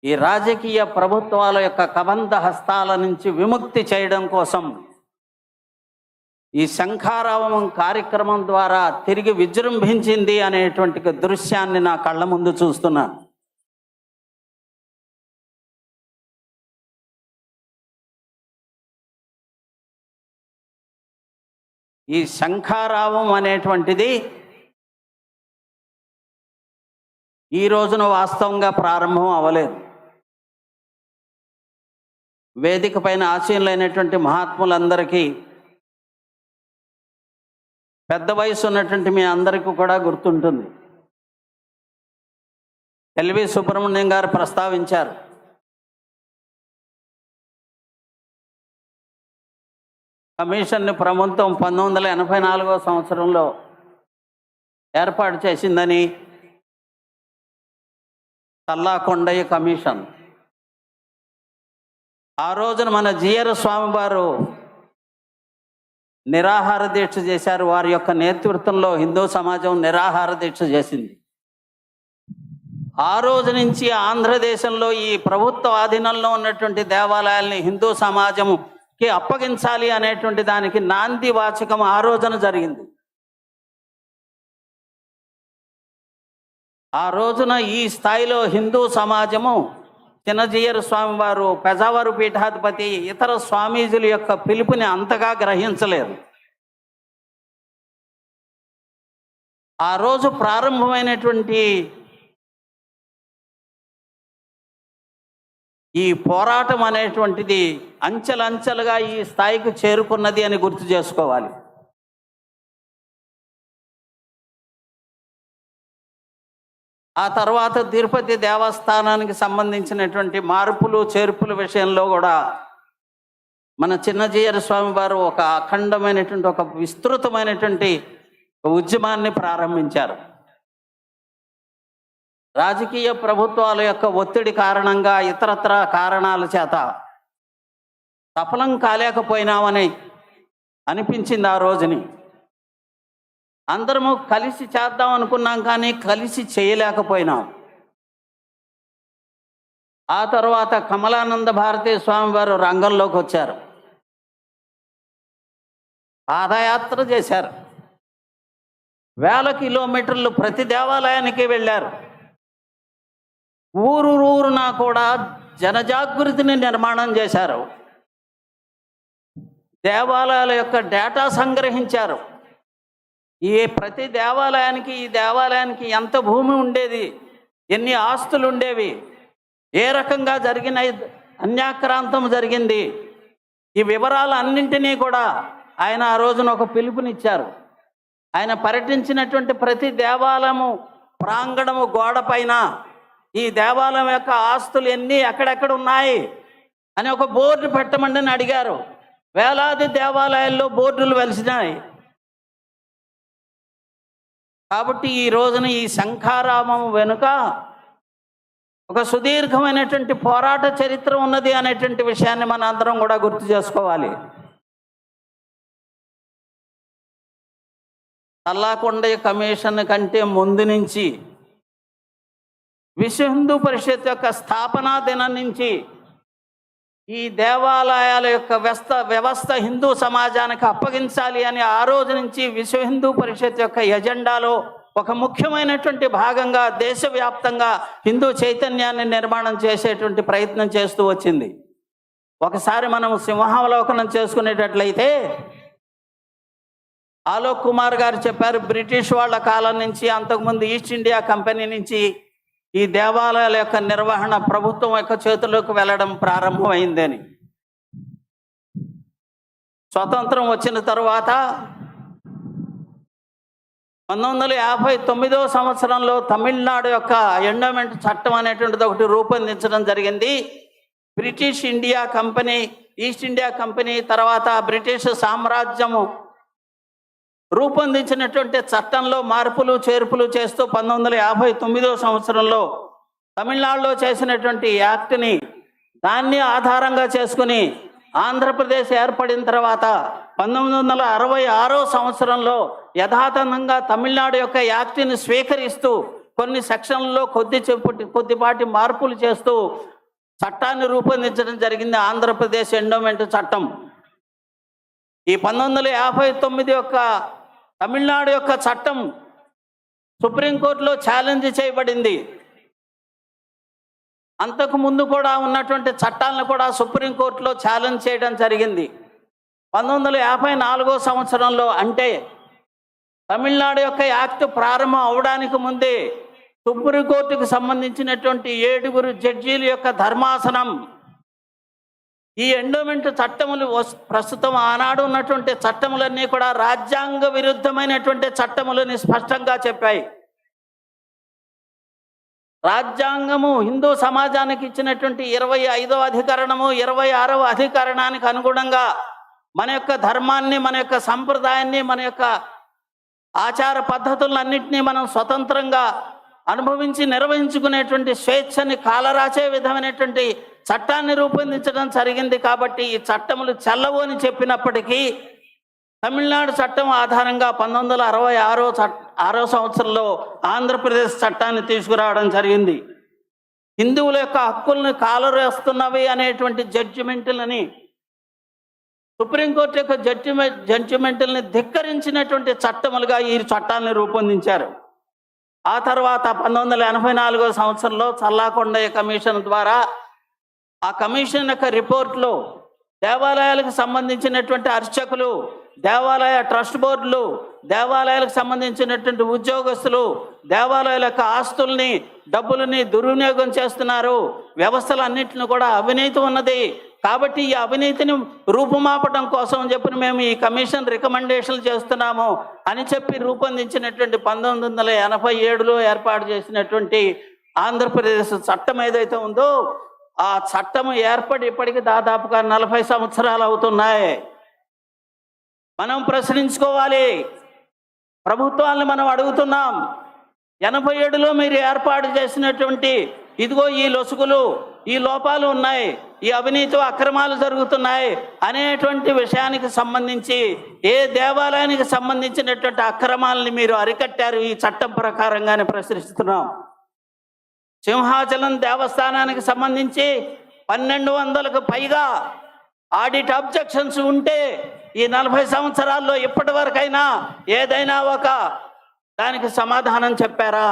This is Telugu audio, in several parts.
ఈ రాజకీయ ప్రభుత్వాల యొక్క కబంధ హస్తాల నుంచి విముక్తి చేయడం కోసం ఈ శంఖారావం కార్యక్రమం ద్వారా తిరిగి విజృంభించింది అనేటువంటి దృశ్యాన్ని నా కళ్ళ ముందు చూస్తున్నాను. ఈ శంఖారావం అనేటువంటిది ఈ రోజున వాస్తవంగా ప్రారంభం అవ్వలేదు. వేదిక పైన ఆశీనులైనటువంటి మహాత్ములందరికీ, పెద్ద వయసు ఉన్నటువంటి మీ అందరికీ కూడా గుర్తుంటుంది. ఎల్వి సుబ్రహ్మణ్యం గారు ప్రస్తావించారు, కమిషన్ని ప్రభుత్వం 1984వ సంవత్సరంలో ఏర్పాటు చేసిందని. చల్లా కొండయ్య కమిషన్. ఆ రోజున మన జిఆర్ స్వామి వారు నిరాహార దీక్ష చేశారు. వారి యొక్క నేతృత్వంలో హిందూ సమాజం నిరాహార దీక్ష చేసింది. ఆ రోజు నుంచి ఆంధ్రదేశంలో ఈ ప్రభుత్వ ఆధీనంలో ఉన్నటువంటి దేవాలయాల్ని హిందూ సమాజంకి అప్పగించాలి అనేటువంటి దానికి నాంది వాచకం ఆ రోజున జరిగింది. ఆ రోజున ఈ స్థాయిలో హిందూ సమాజము చిన్నజీయర్ స్వామి వారు, పెజావరు పీఠాధిపతి, ఇతర స్వామీజుల యొక్క పిలుపుని అంతగా గ్రహించలేదు. ఆ రోజు ప్రారంభమైనటువంటి ఈ పోరాటం అనేటువంటిది అంచెలంచెలుగా ఈ స్థాయికి చేరుకున్నది అని గుర్తు చేసుకోవాలి. ఆ తర్వాత తిరుపతి దేవస్థానానికి సంబంధించినటువంటి మార్పులు చేర్పుల విషయంలో కూడా మన చిన్నజీయర్ స్వామి వారు ఒక అఖండమైనటువంటి, ఒక విస్తృతమైనటువంటి ఉద్యమాన్ని ప్రారంభించారు. రాజకీయ ప్రభుత్వాల యొక్క ఒత్తిడి కారణంగా, ఇతరత్ర కారణాల చేత సఫలం కాలేకపోయినామని అనిపించింది. ఆ రోజుని అందరము కలిసి చేద్దాం అనుకున్నాం, కానీ కలిసి చేయలేకపోయినాం. ఆ తర్వాత కమలానంద భారతీ స్వామి వారు రంగంలోకి వచ్చారు. పాదయాత్ర చేశారు. 1000 కిలోమీటర్లు ప్రతి దేవాలయానికి వెళ్ళారు. ఊరూరునా కూడా జనజాగృతిని నిర్మాణం చేశారు. దేవాలయాల యొక్క డేటా సంగ్రహించారు. ప్రతి దేవాలయానికి, ఈ దేవాలయానికి ఎంత భూమి ఉండేది, ఎన్ని ఆస్తులు ఉండేవి, ఏ రకంగా జరిగిన అన్యాక్రాంతం జరిగింది, ఈ వివరాలు అన్నింటినీ కూడా ఆయన ఆ రోజున ఒక పిలుపునిచ్చారు. ఆయన పర్యటించినటువంటి ప్రతి దేవాలయము ప్రాంగణము గోడ పైన ఈ దేవాలయం యొక్క ఆస్తులు ఎన్ని, ఎక్కడెక్కడ ఉన్నాయి అని ఒక బోర్డు పెట్టమండి అడిగారు. వేలాది దేవాలయాల్లో బోర్డులు వెలిసినాయి. కాబట్టి ఈ రోజున ఈ శంఖారామం వెనుక ఒక సుదీర్ఘమైనటువంటి పోరాట చరిత్ర ఉన్నది అనేటువంటి విషయాన్ని మన అందరం కూడా గుర్తు చేసుకోవాలి. చల్లా కొండయ్య కమిషన్ కంటే ముందు నుంచి, విశ్వ హిందూ పరిషత్ యొక్క స్థాపనా దినం నుంచి ఈ దేవాలయాల యొక్క వ్యవస్థ హిందూ సమాజానికి అప్పగించాలి అని ఆ రోజు నుంచి విశ్వ హిందూ పరిషత్ యొక్క ఎజెండాలో ఒక ముఖ్యమైనటువంటి భాగంగా దేశవ్యాప్తంగా హిందూ చైతన్యాన్ని నిర్మాణం చేసేటువంటి ప్రయత్నం చేస్తూ వచ్చింది. ఒకసారి మనం సింహావలోకనం చేసుకునేటట్లయితే, ఆలోక్ కుమార్ గారు చెప్పారు, బ్రిటిష్ వాళ్ళ కాలం నుంచి, అంతకుముందు ఈస్ట్ ఇండియా కంపెనీ నుంచి ఈ దేవాలయాల యొక్క నిర్వహణ ప్రభుత్వం యొక్క చేతుల్లోకి వెళ్ళడం ప్రారంభమైందని. స్వతంత్రం వచ్చిన తరువాత 1959వ సంవత్సరంలో తమిళనాడు యొక్క ఎండోమెంట్ చట్టం అనేటువంటిది ఒకటి రూపొందించడం జరిగింది. British India company, east India company, తర్వాత బ్రిటిష్ సామ్రాజ్యము రూపొందించినటువంటి చట్టంలో మార్పులు చేర్పులు చేస్తూ 1959వ సంవత్సరంలో తమిళనాడులో చేసినటువంటి యాక్ట్ని, దాన్ని ఆధారంగా చేసుకుని ఆంధ్రప్రదేశ్ ఏర్పడిన తర్వాత 1966వ సంవత్సరంలో యథాతథంగా తమిళనాడు యొక్క యాక్ట్ని స్వీకరిస్తూ కొన్ని సెక్షన్లలో కొద్దిపాటి మార్పులు చేస్తూ చట్టాన్ని రూపొందించడం జరిగింది. ఆంధ్రప్రదేశ్ ఎండోమెంట్ చట్టం. ఈ 1959 యొక్క తమిళనాడు యొక్క చట్టం సుప్రీంకోర్టులో ఛాలెంజ్ చేయబడింది. అంతకు ముందు కూడా ఉన్నటువంటి చట్టాలను కూడా సుప్రీంకోర్టులో ఛాలెంజ్ చేయడం జరిగింది. 1954 సంవత్సరంలో, అంటే తమిళనాడు యొక్క యాక్ట్ ప్రారంభం అవడానికి ముందే సుప్రీంకోర్టుకు సంబంధించినటువంటి 7 జడ్జీల యొక్క ధర్మాసనం ఈ ఎండోమెంట్ చట్టములు, ప్రస్తుతం ఆనాడు ఉన్నటువంటి చట్టములన్నీ కూడా రాజ్యాంగ విరుద్ధమైనటువంటి చట్టములని స్పష్టంగా చెప్పాయి. రాజ్యాంగము హిందూ సమాజానికి ఇచ్చినటువంటి 25వ అధికరణము 26వ అధికరణానికి అనుగుణంగా మన యొక్క ధర్మాన్ని, మన యొక్క సంప్రదాయాన్ని, మన యొక్క ఆచార పద్ధతులన్నింటినీ మనం స్వతంత్రంగా అనుభవించి నిర్వహించుకునేటువంటి స్వేచ్ఛని కాలరాచే విధమైనటువంటి చట్టాన్ని రూపొందించడం జరిగింది. కాబట్టి ఈ చట్టములు చెల్లవు అని చెప్పినప్పటికీ తమిళనాడు చట్టం ఆధారంగా 1966 సంవత్సరంలో ఆంధ్రప్రదేశ్ చట్టాన్ని తీసుకురావడం జరిగింది. హిందువుల యొక్క హక్కులను కాలరేస్తున్నవి అనేటువంటి జడ్జిమెంట్లని, సుప్రీంకోర్టు యొక్క జడ్జిమెంట్లని ధిక్కరించినటువంటి చట్టములుగా ఈ చట్టాన్ని రూపొందించారు. ఆ తర్వాత 1984 సంవత్సరంలో చల్లాకొండయ్య కమిషన్ ద్వారా ఆ కమిషన్ యొక్క రిపోర్ట్లో దేవాలయాలకు సంబంధించినటువంటి అర్చకులు, దేవాలయ ట్రస్ట్ బోర్డులు, దేవాలయాలకు సంబంధించినటువంటి ఉద్యోగస్తులు దేవాలయాల యొక్క ఆస్తుల్ని, డబ్బులని దుర్వినియోగం చేస్తున్నారు, వ్యవస్థలన్నింటిని కూడా అవినీతి ఉన్నది. కాబట్టి ఈ అవినీతిని రూపుమాపడం కోసం చెప్పి మేము ఈ కమిషన్ రికమెండేషన్లు చేస్తున్నాము అని చెప్పి రూపొందించినటువంటి 1987లో ఏర్పాటు చేసినటువంటి ఆంధ్రప్రదేశ్ చట్టం ఏదైతే ఉందో ఆ చట్టం ఏర్పడి ఇప్పటికి దాదాపుగా 40 సంవత్సరాలు అవుతున్నాయి. మనం ప్రశ్నించుకోవాలి. ప్రభుత్వాలను మనం అడుగుతున్నాం, 87లో మీరు ఏర్పాటు చేసినటువంటి ఇదిగో ఈ లొసుగులు, ఈ లోపాలు ఉన్నాయి, ఈ అవినీతి అక్రమాలు జరుగుతున్నాయి అనేటువంటి విషయానికి సంబంధించి ఏ దేవాలయానికి సంబంధించినటువంటి అక్రమాలని మీరు అరికట్టారు ఈ చట్టం ప్రకారంగానే ప్రశ్నిస్తున్నాం. సింహాచలం దేవస్థానానికి సంబంధించి 1200కు పైగా ఆడిట్ అబ్జెక్షన్స్ ఉంటే ఈ 40 సంవత్సరాల్లో ఇప్పటి వరకైనా ఏదైనా ఒక దానికి సమాధానం చెప్పారా?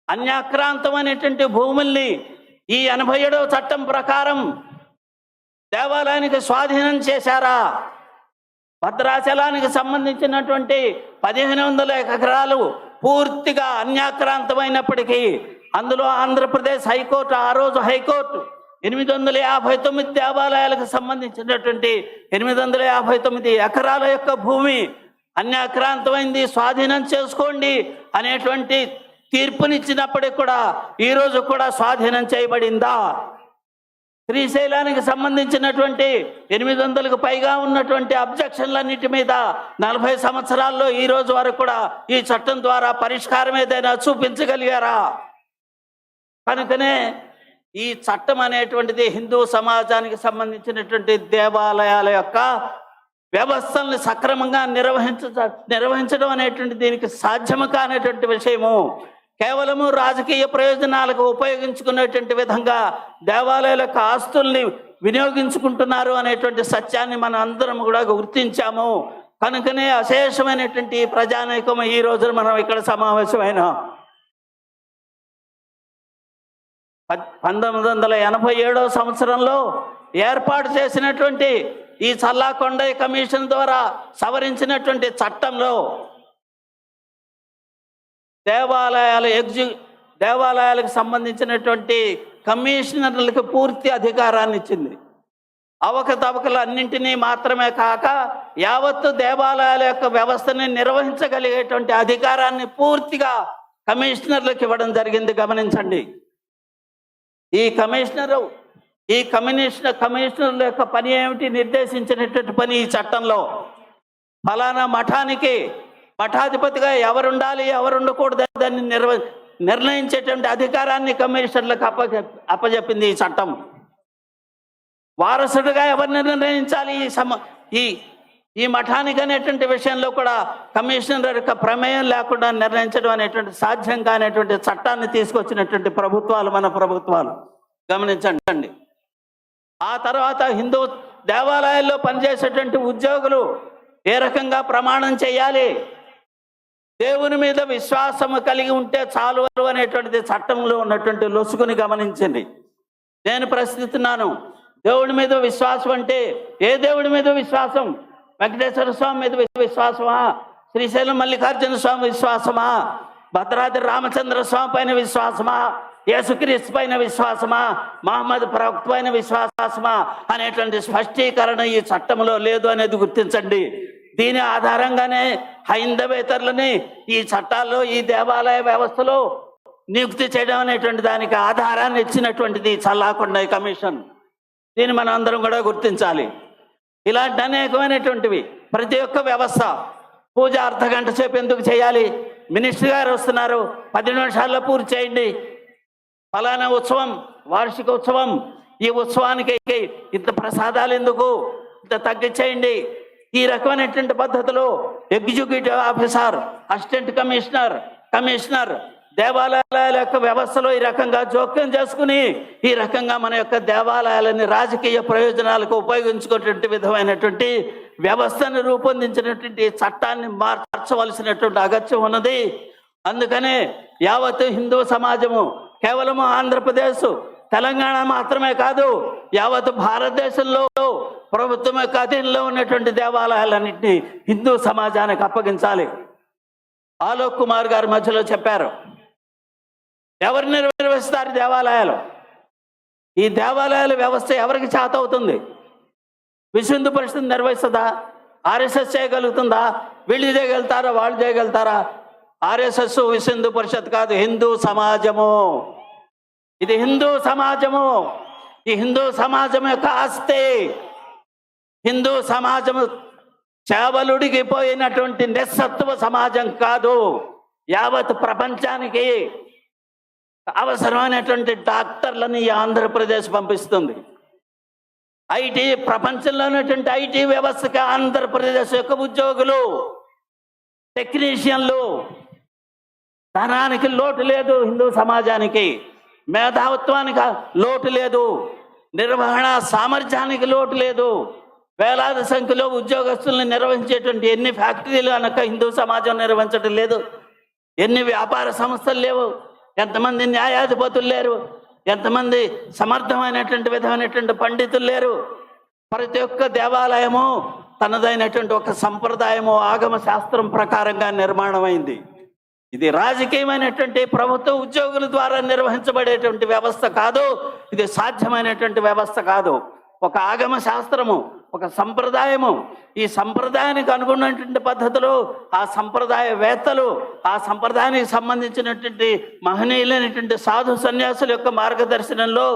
అన్యాక్రాంతమైనటువంటి భూముల్ని ఈ 87వ చట్టం ప్రకారం దేవాలయానికి స్వాధీనం చేశారా? భద్రాచలానికి సంబంధించినటువంటి 1500 ఎకరాలు పూర్తిగా అన్యాక్రాంతమైనప్పటికీ అందులో ఆంధ్రప్రదేశ్ హైకోర్టు, ఆ రోజు హైకోర్టు 859 దేవాలయాలకు సంబంధించినటువంటి 859 ఎకరాల యొక్క భూమి అన్యాక్రాంతమైంది, స్వాధీనం చేసుకోండి అనేటువంటి తీర్పునిచ్చినప్పటికి కూడా ఈరోజు కూడా స్వాధీనం చేయబడిందా? శ్రీశైలానికి సంబంధించినటువంటి 800కు పైగా ఉన్నటువంటి అబ్జెక్షన్లన్నిటి మీద 40 సంవత్సరాల్లో ఈ రోజు వరకు కూడా ఈ చట్టం ద్వారా పరిష్కారం ఏదైనా చూపించగలిగారా? కనుకనే ఈ చట్టం అనేటువంటిది హిందూ సమాజానికి సంబంధించినటువంటి దేవాలయాల యొక్క వ్యవస్థల్ని సక్రమంగా నిర్వహించడం అనేటువంటి దీనికి సాధ్యము కానటువంటి విషయము. కేవలము రాజకీయ ప్రయోజనాలకు ఉపయోగించుకునేటువంటి విధంగా దేవాలయాల యొక్క ఆస్తుల్ని వినియోగించుకుంటున్నారు అనేటువంటి సత్యాన్ని మనం అందరం కూడా గుర్తించాము. కనుకనే అశేషమైనటువంటి ప్రజానీకం ఈ రోజున మనం ఇక్కడ సమావేశమైనాం. 1987వ సంవత్సరంలో ఏర్పాటు చేసినటువంటి ఈ చల్లాకొండయ్య కమిషన్ ద్వారా సవరించినటువంటి చట్టంలో దేవాలయాలకు సంబంధించినటువంటి కమిషనర్లకు పూర్తి అధికారాన్ని ఇచ్చింది. అవకతవకలు అన్నింటినీ మాత్రమే కాక యావత్తు దేవాలయాల యొక్క వ్యవస్థని నిర్వహించగలిగేటువంటి అధికారాన్ని పూర్తిగా కమిషనర్లకు ఇవ్వడం జరిగింది. గమనించండి, ఈ కమిషనర్ల యొక్క పని ఏమిటి? నిర్దేశించినటువంటి పని ఈ చట్టంలో ఫలానా మఠానికి మఠాధిపతిగా ఎవరుండాలి, ఎవరు ఉండకూడదు దాన్ని నిర్ణయించేటువంటి అధికారాన్ని కమిషనర్లకు అప్పచెప్పింది ఈ చట్టం. వారసుడిగా ఎవరిని నిర్ణయించాలి, ఈ ఈ మఠానికి అనేటువంటి విషయంలో కూడా కమిషనర్ యొక్క ప్రమేయం లేకుండా నిర్ణయించడం అనేటువంటి సాధ్యం కానటువంటి చట్టాన్ని తీసుకొచ్చినటువంటి ప్రభుత్వాలు మన ప్రభుత్వాలు గమనించండి. ఆ తర్వాత హిందూ దేవాలయాల్లో పనిచేసేటువంటి ఉద్యోగులు ఏ రకంగా ప్రమాణం చేయాలి, దేవుని మీద విశ్వాసము కలిగి ఉంటే చాలు అనేటువంటిది చట్టంలో ఉన్నటువంటి లొసుగుని గమనించండి. నేను ప్రశ్నిస్తున్నాను, దేవుడి మీద విశ్వాసం అంటే ఏ దేవుడి మీద విశ్వాసం? వెంకటేశ్వర స్వామి మీద విశ్వాసమా? శ్రీశైలం మల్లికార్జున స్వామి విశ్వాసమా? భద్రాద్రి రామచంద్ర స్వామి పైన విశ్వాసమా? యేసుక్రీస్తు పైన విశ్వాసమా? మహమ్మద్ ప్రవక్త పైన విశ్వాసమా అనేటువంటి స్పష్టీకరణ ఈ చట్టంలో లేదు అనేది గుర్తించండి. దీని ఆధారంగానే హైందవేతరులని ఈ చట్టాల్లో ఈ దేవాలయ వ్యవస్థలో నియుక్తి చేయడం అనేటువంటి దానికి ఆధారాన్ని ఇచ్చినటువంటిది చల్లాకొండ కమిషన్. దీన్ని మనం అందరం కూడా గుర్తించాలి. ఇలాంటి అనేకమైనటువంటివి ప్రతి ఒక్క వ్యవస్థ పూజ అర్ధగంట సేపు ఎందుకు చేయాలి? మినిస్టర్ గారు వస్తున్నారు, 10 నిమిషాల్లో పూర్తి చేయండి. ఫలానా ఉత్సవం, వార్షిక ఉత్సవం, ఈ ఉత్సవానికి ఇంత ప్రసాదాలు ఎందుకు, ఇంత తగ్గించేయండి. ఈ రకమైనటువంటి పద్ధతిలో ఎగ్జిక్యూటివ్ ఆఫీసర్, అసిస్టెంట్ కమిషనర్ దేవాలయాల యొక్క వ్యవస్థలో ఈ రకంగా జోక్యం చేసుకుని ఈ రకంగా మన యొక్క దేవాలయాలని రాజకీయ ప్రయోజనాలకు ఉపయోగించుకునేటువంటి విధమైనటువంటి వ్యవస్థను రూపొందించినటువంటి చట్టాన్ని మార్చవలసినటువంటి అగత్యం ఉన్నది. అందుకనే యావత్ హిందూ సమాజము కేవలము ఆంధ్రప్రదేశ్, తెలంగాణ మాత్రమే కాదు, యావత్ భారతదేశంలో ప్రభుత్వం యొక్క అధీనంలో ఉన్నటువంటి దేవాలయాలన్నింటినీ హిందూ సమాజానికి అప్పగించాలి. ఆలోక్ కుమార్ గారు మధ్యలో చెప్పారు, ఎవరు నిర్వహిస్తారు దేవాలయాలు? ఈ దేవాలయాల వ్యవస్థ ఎవరికి చేత అవుతుంది? విశ్వ హిందూ పరిషత్ నిర్వహిస్తుందా? ఆర్ఎస్ఎస్ చేయగలుగుతుందా? వీళ్ళు చేయగలుగుతారా, వాళ్ళు చేయగలుగుతారా? ఆర్ఎస్ఎస్ విశ్వ హిందూ పరిషత్ కాదు, హిందూ సమాజము. ఇది హిందూ సమాజము. ఈ హిందూ సమాజం యొక్క ఆస్తి. హిందూ సమాజము చేవలుడిగిపోయినటువంటి నిస్సత్వ సమాజం కాదు. యావత్ ప్రపంచానికి అవసరమైనటువంటి డాక్టర్లని ఆంధ్రప్రదేశ్ పంపిస్తుంది. ఐటీ ప్రపంచంలో ఉన్నటువంటి ఐటీ వ్యవస్థకి ఆంధ్రప్రదేశ్ యొక్క ఉద్యోగులు, టెక్నీషియన్లు, ధనానికి లోటు లేదు. హిందూ సమాజానికి మేధావిత్వానికి లోటు లేదు, నిర్వహణ సామర్థ్యానికి లోటు లేదు. వేలాది సంఖ్యలో ఉద్యోగస్తులను నిర్వహించేటువంటి ఎన్ని ఫ్యాక్టరీలు అనక హిందూ సమాజం నిర్వహించడం లేదు. ఎన్ని వ్యాపార సంస్థలు లేవు, ఎంతమంది న్యాయాధిపతులు లేరు, ఎంతమంది సమర్థమైనటువంటి విధమైనటువంటి పండితులు లేరు. ప్రతి ఒక్క దేవాలయము తనదైనటువంటి ఒక సంప్రదాయము, ఆగమ శాస్త్రం ప్రకారంగా నిర్మాణమైంది. ఇది రాజకీయమైనటువంటి ప్రభుత్వ ఉద్యోగుల ద్వారా నిర్వహించబడేటువంటి వ్యవస్థ కాదు. ఇది సాధ్యమైనటువంటి వ్యవస్థ కాదు. ఒక ఆగమ శాస్త్రము, ఒక సంప్రదాయము, ఈ సంప్రదాయానికి అనుగుణమైనటువంటి పద్ధతులు, ఆ సంప్రదాయవేత్తలు, ఆ సంప్రదాయానికి సంబంధించినటువంటి మహనీయులైనటువంటి సాధు సన్యాసుల యొక్క మార్గదర్శనంలో,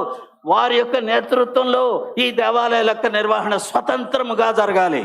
వారి యొక్క నేతృత్వంలో ఈ దేవాలయాల యొక్క నిర్వహణ స్వతంత్రముగా జరగాలి.